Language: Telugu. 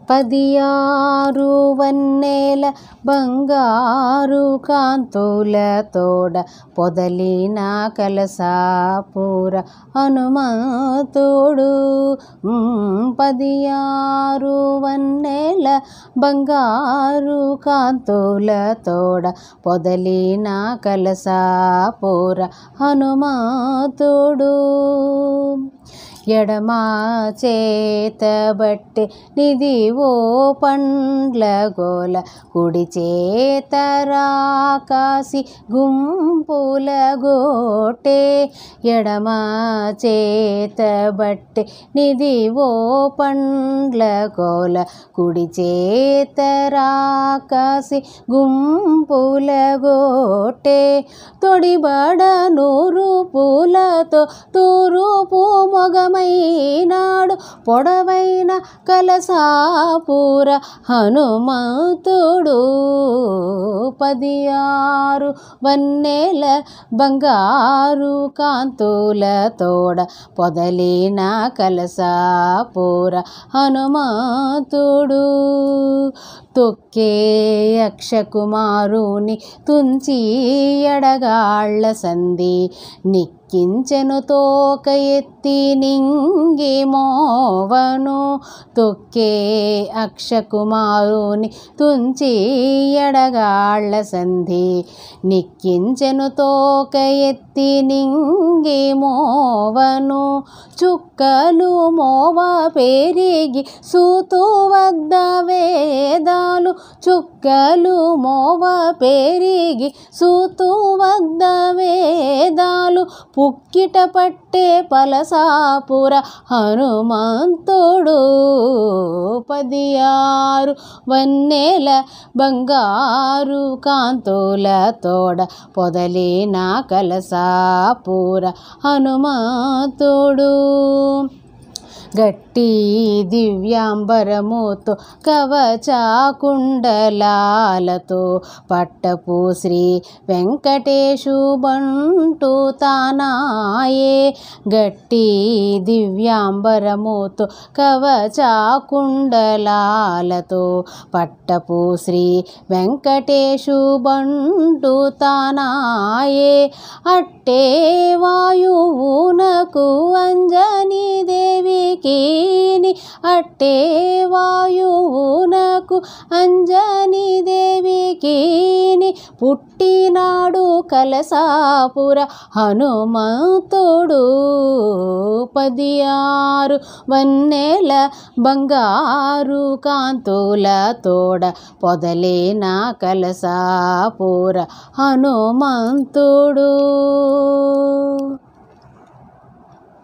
16 వన్నెల బంగారు కాంతుల తోడ పొదలిన కలసాపుర హనుమంతుడు 16 వన్నెల బంగారు కాంతుల తోడ పొదలిన కలసాపుర హనుమంతుడు ఎడమ చేతబట్టి నిదివో పండ్ల గోల కుడి చేత రాకాసి గుంపుల గోటే ఎడమ చేతబట్టి నిదివో పండ్ల గోల కుడి చేత రాకాసి గుంపుల గోటే తొడిబడ నూరు పూలతో తూరుపు మొగమైనాడు పొడవైన కలసాపుర హనుమంతుడు 16 వన్నెల బంగారు కాంతుల తోడ పొదలిన కలసాపుర హనుమంతుడు తొక్కే అక్షకుమారుని తుంచి ఎడగాళ్ళ సంధి నిక్కించెను తోక ఎత్తి నింగి మోవను తొక్కే అక్షకుమారుని తుంచి ఎడగాళ్ళ సంధి నిక్కించెను తోక ఎత్తి నింగి మోవను చుక్కలు మోవ పెరిగి సూతు వద్ద వేదాలు చుక్కలు మోవ పెరిగి సూతు వద్ద వేదాలు పుక్కిట పట్టే పలసాపుర హనుమంతుడు 16 వన్నెల బంగారు కాంతుల తోడ పొదలిన కలసాపుర హనుమంతుడు గట్టి దివ్యాంబరముతో కవచకుండలాలతో పట్టపు శ్రీ వెంకటేశు బంటు తానాయే గట్టి దివ్యాంబరముతో కవచకుండలాలతో పట్టపు శ్రీ వెంకటేశు బంటు తానాయే అట్టే వాయువునకు అంజనీ దేవికి అట్టే వాయువునకు అంజనీ దేవికి పుట్టినాడు కలసాపుర హనుమంతుడు 16 వన్నెల బంగారు కాంతుల తోడ పొదలిన కలసాపుర హనుమంతుడు